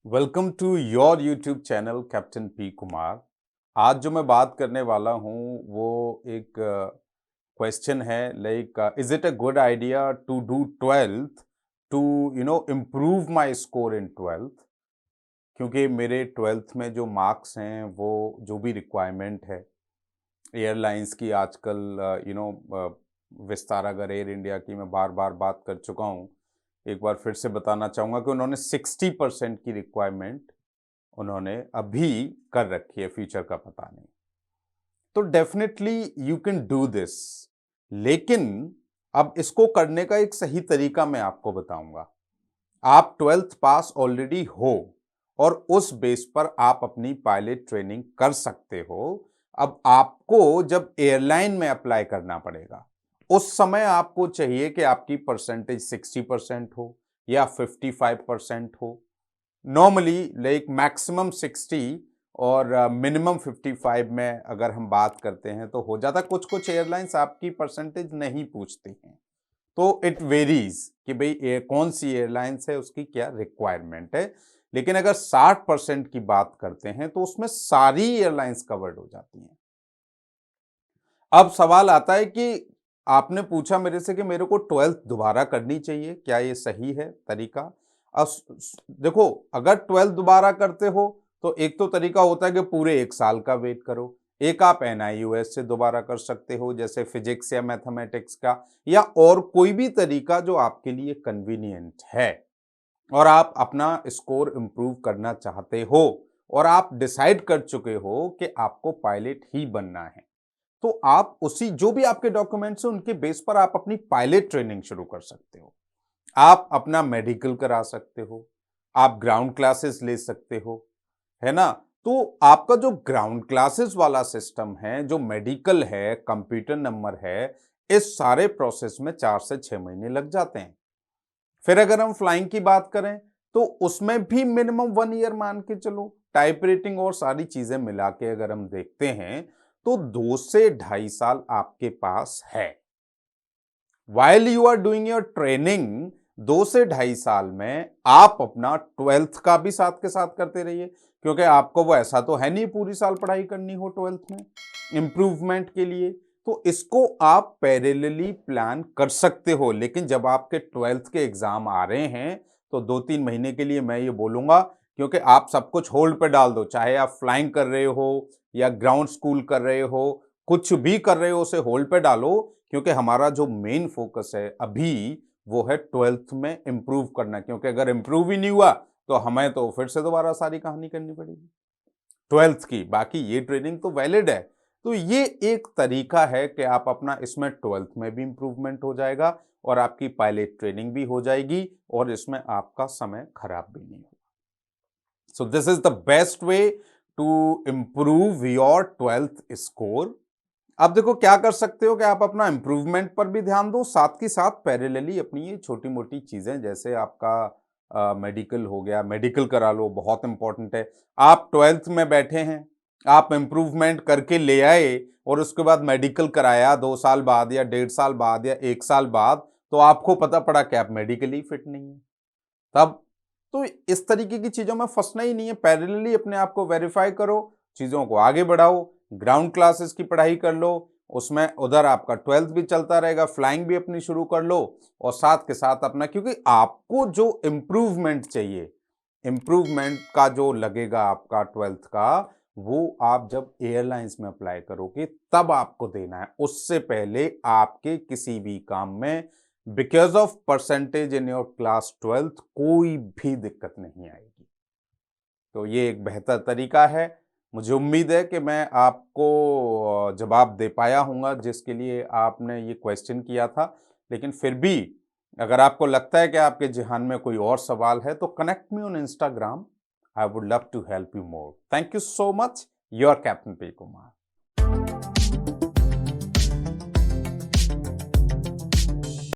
Welcome to your YouTube channel captain P Kumar. आज जो मैं बात करने वाला हूँ वो एक क्वेश्चन है like is it a good idea to do twelfth to improve my score in twelfth. क्योंकि मेरे ट्वेल्थ में जो मार्क्स हैं वो जो भी रिक्वायरमेंट है एयरलाइंस की आजकल विस्तारा अगर एयर इंडिया की मैं बार बार बात कर चुका हूँ। एक बार फिर से बताना चाहूँगा कि उन्होंने 60% की रिक्वायरमेंट उन्होंने अभी कर रखी है, फ्यूचर का पता नहीं। तो definitely you can do this, लेकिन अब इसको करने का एक सही तरीका मैं आपको बताऊंगा। आप ट्वेल्थ पास ऑलरेडी हो और उस बेस पर आप अपनी पायलट ट्रेनिंग कर सकते हो। अब आपको जब एयरलाइन में अप्लाई करना पड़ेगा उस समय आपको चाहिए कि आपकी परसेंटेज 60% हो या 55% हो। नॉर्मली लाइक मैक्सिमम 60 और मिनिमम 55 में अगर हम बात करते हैं तो हो जाता। कुछ कुछ एयरलाइंस आपकी परसेंटेज नहीं पूछती हैं, तो इट वेरीज कि भाई कौन सी एयरलाइंस है, उसकी क्या रिक्वायरमेंट है। लेकिन अगर 60% की बात करते हैं तो उसमें सारी एयरलाइंस कवर्ड हो जाती हैं। अब सवाल आता है कि आपने पूछा मेरे से कि मेरे को ट्वेल्थ दोबारा करनी चाहिए, क्या ये सही है तरीका? अब देखो, अगर ट्वेल्थ दोबारा करते हो तो एक तो तरीका होता है कि पूरे 1 साल का वेट करो। एक आप एनआईयूएस से दोबारा कर सकते हो, जैसे फिजिक्स या मैथमेटिक्स का, या और कोई भी तरीका जो आपके लिए कन्वीनियंट है और आप अपना स्कोर इंप्रूव करना चाहते हो और आप डिसाइड कर चुके हो कि आपको पायलट ही बनना है, तो आप उसी जो भी आपके डॉक्यूमेंट्स हैं उनके बेस पर आप अपनी पायलट ट्रेनिंग शुरू कर सकते हो। आप अपना मेडिकल करा सकते हो, आप ग्राउंड क्लासेस ले सकते हो, है ना? तो आपका जो ग्राउंड क्लासेस वाला सिस्टम है, जो मेडिकल है, कंप्यूटर नंबर है, इस सारे प्रोसेस में 4 से 6 महीने लग जाते हैं। फिर अगर हम फ्लाइंग की बात करें तो उसमें भी मिनिमम 1 ईयर मान के चलो। टाइप रेटिंग और सारी चीजें मिला के अगर हम देखते हैं तो 2 से 2.5 साल आपके पास है। While you are doing your training, 2 से 2.5 साल में आप अपना ट्वेल्थ का भी साथ के साथ करते रहिए, क्योंकि आपको वो ऐसा तो है नहीं पूरी साल पढ़ाई करनी हो ट्वेल्थ में इंप्रूवमेंट के लिए। तो इसको आप पैरेलली प्लान कर सकते हो। लेकिन जब आपके ट्वेल्थ के एग्जाम आ रहे हैं तो 2-3 महीने के लिए मैं ये बोलूंगा, क्योंकि आप सब कुछ होल्ड पे डाल दो, चाहे आप फ्लाइंग कर रहे हो या ग्राउंड स्कूल कर रहे हो, कुछ भी कर रहे हो उसे होल्ड पे डालो। क्योंकि हमारा जो मेन फोकस है अभी वो है ट्वेल्थ में इंप्रूव करना, क्योंकि अगर इंप्रूव ही नहीं हुआ तो हमें तो फिर से दोबारा सारी कहानी करनी पड़ेगी ट्वेल्थ की। बाकी ये ट्रेनिंग तो वैलिड है। तो ये एक तरीका है कि आप अपना इसमें ट्वेल्थ में भी इंप्रूवमेंट हो जाएगा और आपकी पायलट ट्रेनिंग भी हो जाएगी और इसमें आपका समय खराब भी नहीं होगा। So this is the best way to improve your twelfth score. आप देखो क्या कर सकते हो कि आप अपना इंप्रूवमेंट पर भी ध्यान दो, साथ ही साथ पैरेलली अपनी ये छोटी मोटी चीजें, जैसे आपका मेडिकल हो गया, मेडिकल करा लो, बहुत इंपॉर्टेंट है। आप ट्वेल्थ में बैठे हैं, आप इंप्रूवमेंट करके ले आए और उसके बाद मेडिकल कराया 2 साल बाद या 1.5 साल बाद या 1 साल बाद, तो आपको पता पड़ा कि आप मेडिकली फिट नहीं है तब। तो इस तरीके की चीजों में फंसना ही नहीं है। पैरेलली अपने आप को वेरीफाई करो, चीजों को आगे बढ़ाओ, ग्राउंड क्लासेस की पढ़ाई कर लो, उसमें उधर आपका ट्वेल्थ भी चलता रहेगा, फ्लाइंग भी अपनी शुरू कर लो और साथ के साथ अपना, क्योंकि आपको जो इम्प्रूवमेंट चाहिए, इम्प्रूवमेंट का जो लगेगा आपका ट्वेल्थ का, वो आप जब एयरलाइंस में अप्लाई करोगे तब आपको देना है। उससे पहले आपके किसी भी काम में because of percentage in your class twelfth कोई भी दिक्कत नहीं आएगी। तो ये एक बेहतर तरीका है। मुझे उम्मीद है कि मैं आपको जवाब दे पाया हूँगा जिसके लिए आपने ये क्वेश्चन किया था। लेकिन फिर भी अगर आपको लगता है कि आपके ज़हन में कोई और सवाल है तो connect me on Instagram. I would love to help you more. Thank you so much. Your captain P Kumar.